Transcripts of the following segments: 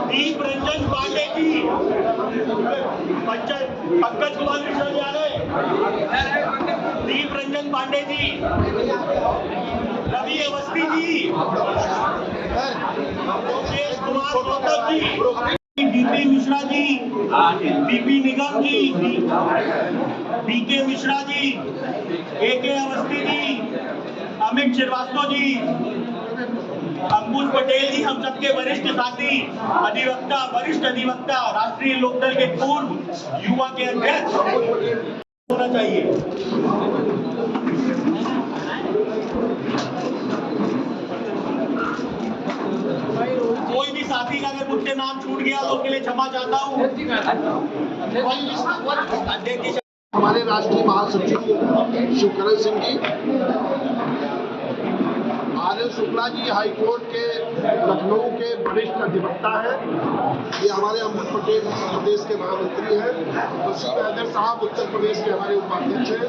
दीप रंजन पांडे जी, पंकज कुमार मिश्रा जी आ रहे, दीप Ranjan Pandey ji, Ravi Awasthi ji, Mukesh Kumar Gautam ji, DP Mishra ji, DP निगम जी, BK Mishra ji, एके अवस्थी जी, अमित श्रीवास्तव जी, अंकुश पटेल जी, हम सबके वरिष्ठ साथी अधिवक्ता, वरिष्ठ अधिवक्ता, राष्ट्रीय लोकदल के पूर्व युवा के अध्यक्ष होना चाहिए। कोई भी साथी का अगर मुझसे नाम छूट गया तो उसके लिए क्षमा चाहता हूँ। हमारे राष्ट्रीय महासचिव शिवकरण सिंह जी, आर.एस. शुक्ला जी हाईकोर्ट के लखनऊ के वरिष्ठ अधिवक्ता हैं, ये हमारे अमृत पटेल उत्तर प्रदेश के महामंत्री हैं, वसीम हैदर साहब उत्तर प्रदेश के हमारे उपाध्यक्ष हैं,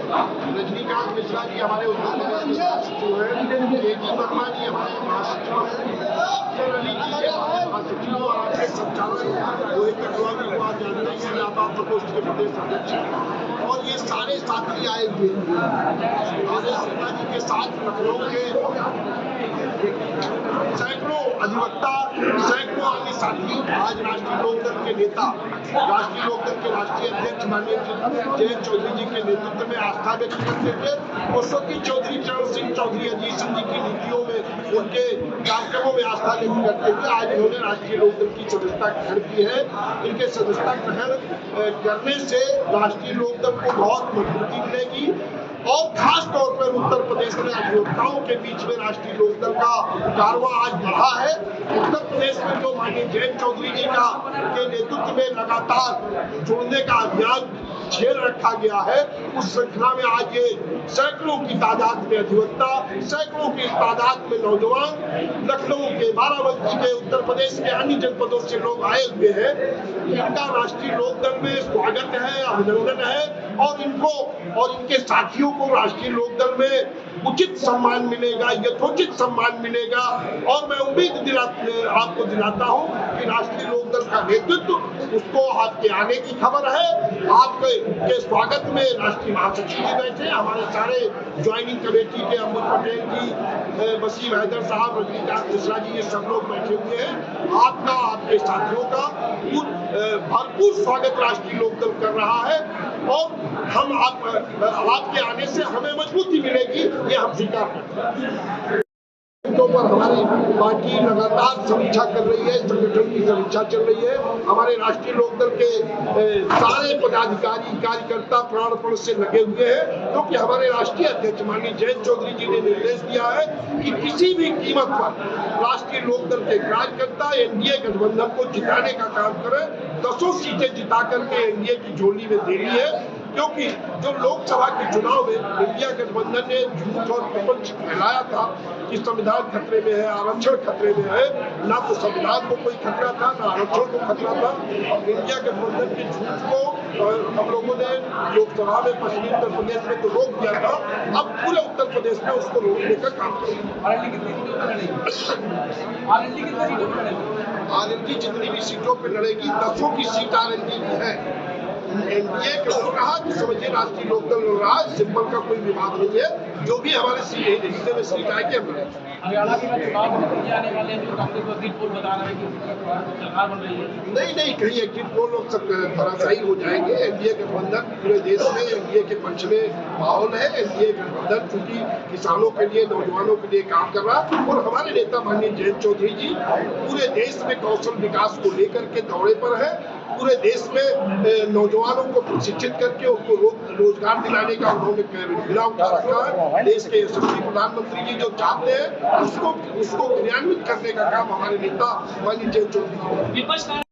रजनीकांत मिश्रा जी हमारे उत्तर प्रदेश के महासचिव हैं, के.डी. वर्मा जी हमारे महासचिव हैं, अफसर अली जी हमारे महासचिव और आपके संचालक रोहित अग्रवाल जी को आप जानते हैं व्यापार प्रकोष्ठ के प्रदेश अध्यक्ष हैं, और ये सारे साथी आए हुए हैं। आर.एस. शुक्ला जी के साथ लखनऊ के सैकड़ों अधिवक्ता, सैकड़ों अन्य साथी, आज राष्ट्रीय लोकदल के नेता, राष्ट्रीय लोकदल के राष्ट्रीय अध्यक्ष माननीय जयंत चौधरी जी के नेतृत्व में आस्था व्यक्त करते हुए पुरुषोत्तम चौधरी, चरण सिंह चौधरी, अजीत सिंह जी की नीतियों में, उनके कार्यक्रमों में आस्था व्यक्त करते हुए आज इन्होंने राष्ट्रीय लोकदल की सदस्यता ग्रहण की है। इनके सदस्यता ग्रहण करने से राष्ट्रीय लोकदल को बहुत मजबूती मिलेगी और खास तौर पर उत्तर प्रदेश में अधिवक्ताओं के बीच में राष्ट्रीय लोकदल का कारवां आज बढ़ा है। उत्तर प्रदेश में जो माननीय जयंत चौधरी जी का के नेतृत्व में लगातार जुड़ने का अभियान छेड़ रखा गया है, उस श्रृंखला में आज ये सैकड़ों की तादाद में अधिवक्ता, सैकड़ों की तादाद में नौजवान, लखनऊ के, बाराबंकी के, उत्तर प्रदेश के अन्य जनपदों से लोग आए हुए हैं। इनका राष्ट्रीय लोकदल में स्वागत है, अभिनंदन है, और इनको और इनके साथियों को राष्ट्रीय लोकदल में उचित सम्मान मिलेगा, यथोचित सम्मान मिलेगा, और मैं उम्मीद आपको दिलाता हूं कि राष्ट्रीय लोकदल का नेतृत्व उसको आपके आने की खबर है। आपके स्वागत में राष्ट्रीय महासचिव जी बैठे, हमारे सारे ज्वाइनिंग कमेटी के अमृत पटेल जी, वसीम हैदर साहब, रजनीकांत मिश्रा जी, ये सब लोग बैठे हुए हैं। आपका, आपके साथियों का भरपूर स्वागत राष्ट्रीय लोकदल कर रहा है, और हम आपके आने से हमें मजबूती मिलेगी, ये हम स्वीकार करते हैं। पर हमारी पार्टी लगातार समीक्षा कर रही है, संगठन की समीक्षा चल रही है। हमारे राष्ट्रीय लोकदल के सारे पदाधिकारी, कार्यकर्ता प्राणपण से लगे हुए हैं, क्योंकि हमारे राष्ट्रीय अध्यक्ष माननीय जयंत चौधरी जी ने निर्देश दिया है कि किसी भी कीमत पर राष्ट्रीय लोकदल के कार्यकर्ता एनडीए गठबंधन को जिताने का काम करें। 10 सीटें जिता करके एनडीए की झोली में देनी है, क्योंकि जो लोकसभा के चुनाव में इंडिया गठबंधन ने झूठ और प्रपंच फैलाया था कि संविधान खतरे में है, आरक्षण खतरे में है, ना तो संविधान को कोई खतरा था, ना आरक्षण को खतरा था। इंडिया गठबंधन के झूठ को हम लोगों ने लोकसभा में पश्चिमी उत्तर प्रदेश में तो रोक दिया था, अब पूरे उत्तर प्रदेश में उसको रोकने का काम करेंगे। आरएलडी जितनी भी सीटों पर लड़ेगी, 10 की सीट आरएलडी की है। एनडीए को कहा कि समझिए राष्ट्रीय लोकदल लड़ रहा है, सिंबल का कोई विवाद नहीं है, जो भी हमारे हिस्से में सीट आएगी हम लड़ेंगे। नहीं, कहीं एग्जिट पोल लोग सब धराशायी हो जाएंगे। एनडीए गठबंधन पूरे देश में एनडीए के पक्ष में माहौल है। एनडीए गठबंधन चूंकि किसानों के लिए, नौजवानों के लिए काम कर रहा है, और हमारे नेता माननीय जयंत चौधरी जी पूरे देश में कौशल विकास को लेकर के दौरे पर है। पूरे देश में नौजवानों को प्रशिक्षित करके उनको रोजगार दिलाने का उन्होंने बिना उठा रखा है। देश के यशस्वी प्रधानमंत्री जी जो चाहते हैं उसको क्रियान्वित करने का काम हमारे नेता माननीय जयंत चौधरी जी।